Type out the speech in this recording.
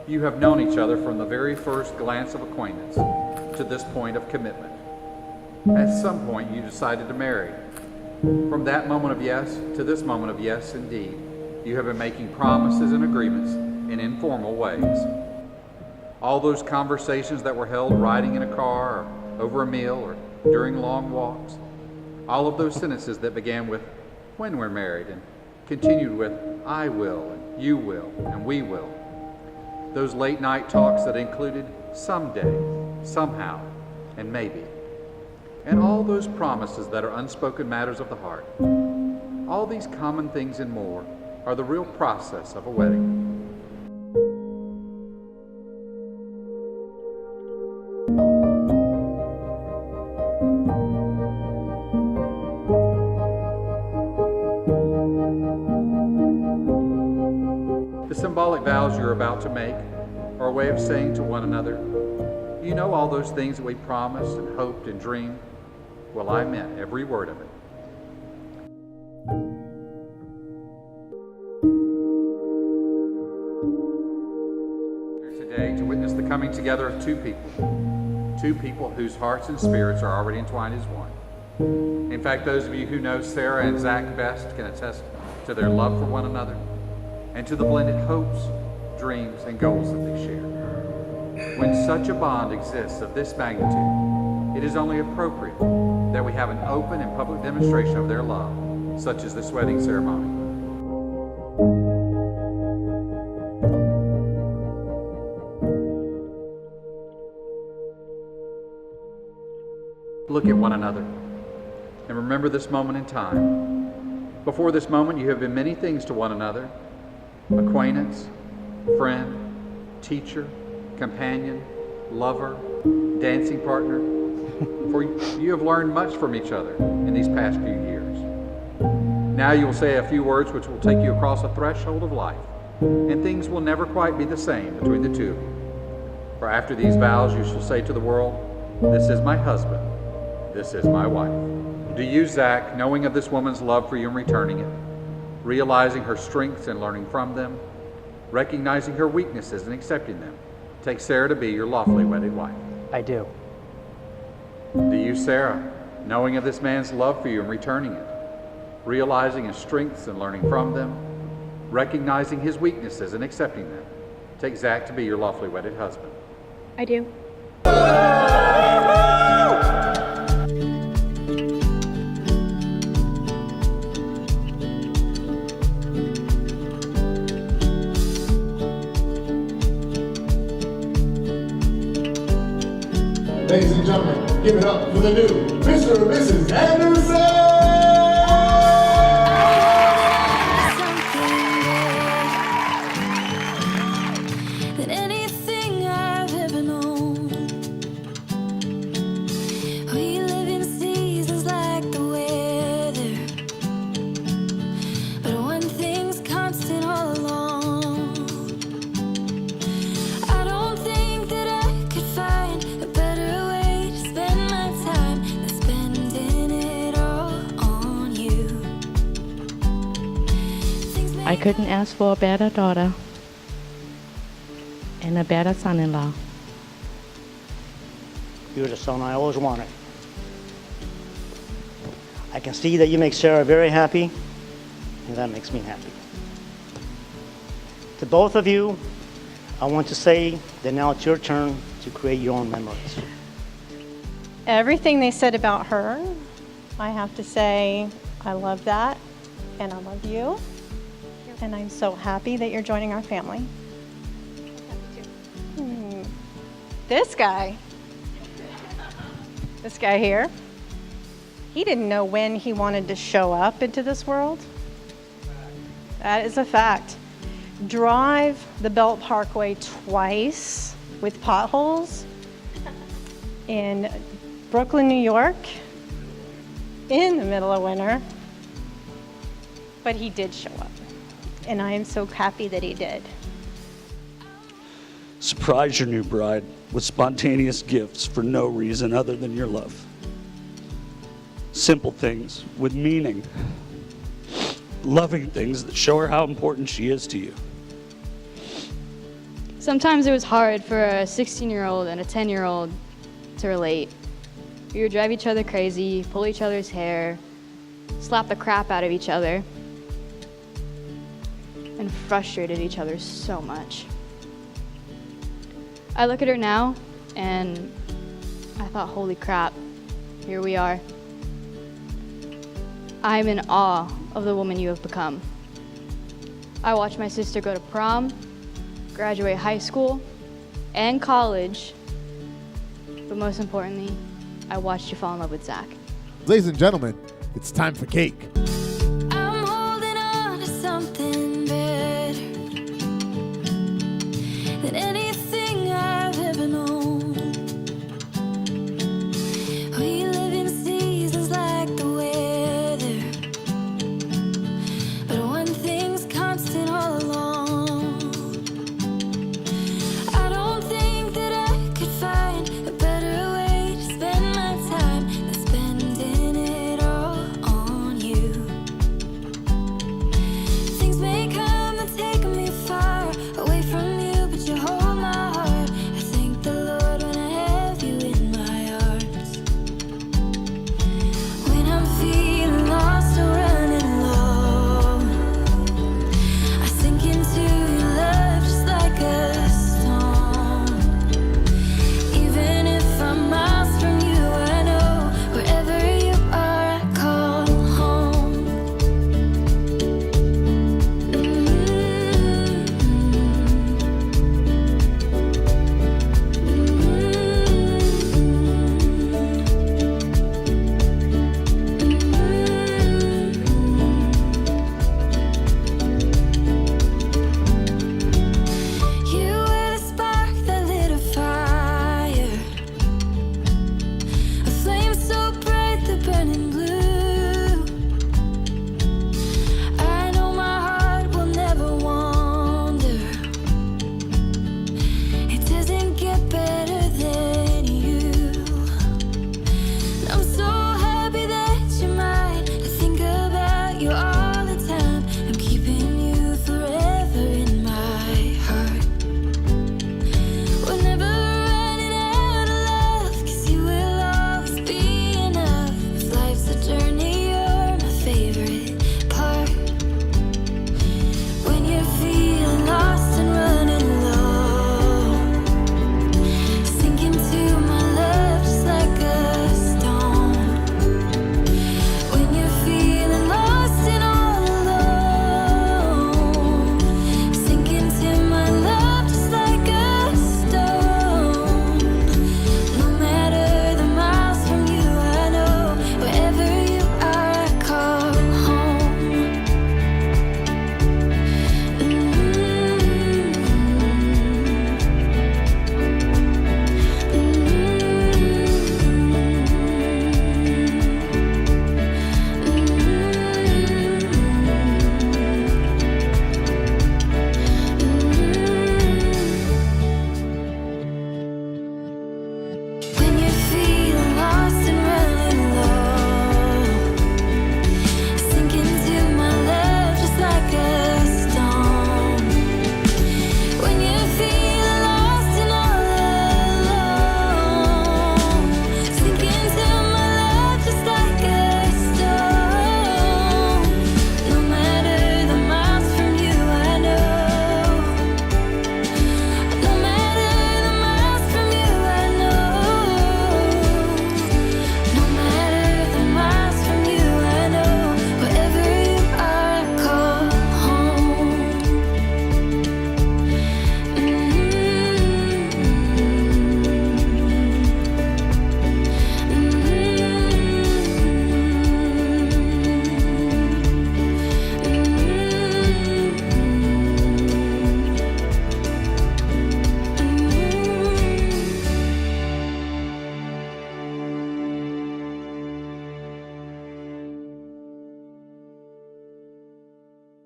You have known each other from the very first glance of acquaintance to this point of commitment. At some point you decided to marry. From that moment of yes to this moment of yes indeed, you have been making promises and agreements in informal ways. All those conversations that were held riding in a car or over a meal or during long walks, all of those sentences that began with when we're married and continued with I will and you will and we will. Those late night talks that included someday, somehow, and maybe. And all those promises that are unspoken matters of the heart. All these common things and more are the real process of a wedding. The symbolic vows you're about to make are a way of saying to one another, you know all those things that we promised and hoped and dreamed? Well, I meant every word of it. Here today to witness the coming together of two people whose hearts and spirits are already entwined as one. In fact, those of you who know Sarah and Zach best can attest to their love for one another and to the blended hopes, dreams, and goals that they share. When such a bond exists of this magnitude, it is only appropriate that we have an open and public demonstration of their love, such as this wedding ceremony. Look at one another and remember this moment in time. Before this moment, you have been many things to one another: acquaintance, friend, teacher, companion, lover, dancing partner. For you have learned much from each other in these past few years. Now you will say a few words which will take you across a threshold of life, and things will never quite be the same between the two of you. For after these vows you shall say to the world, this is my husband, this is my wife. Do you, Zach, knowing of this woman's love for you and returning it, realizing her strengths and learning from them, recognizing her weaknesses and accepting them, take Sarah to be your lawfully wedded wife? I do. Do you, Sarah, knowing of this man's love for you and returning it, realizing his strengths and learning from them, recognizing his weaknesses and accepting them, take Zach to be your lawfully wedded husband? I do. Ladies and gentlemen, give it up for the new Mr. and Mrs. Anderson! Than anything I've ever known. We live in seasons like the weather, but one thing's constant all along. I don't think that I could find a better way to spend my time than spending it all on you. I couldn't ask for a better daughter and a better son-in-law. You're the son I always wanted. I can see that you make Sarah very happy, and that makes me happy. To both of you, I want to say that now it's your turn to create your own memories. Everything they said about her, I have to say, I love that, and I love you, and I'm so happy that you're joining our family. This guy here, he didn't know when he wanted to show up into this world. That is a fact. Drive the Belt Parkway twice with potholes in Brooklyn, New York, in the middle of winter. But he did show up, and I am so happy that he did. Surprise your new bride with spontaneous gifts for no reason other than your love. Simple things with meaning. Loving things that show her how important she is to you. Sometimes it was hard for a 16-year-old and a 10-year-old to relate. We would drive each other crazy, pull each other's hair, slap the crap out of each other, and frustrated each other so much. I look at her now, and I thought, holy crap, here we are. I'm in awe of the woman you have become. I watched my sister go to prom, graduate high school and college, but most importantly, I watched you fall in love with Zach. Ladies and gentlemen, it's time for cake.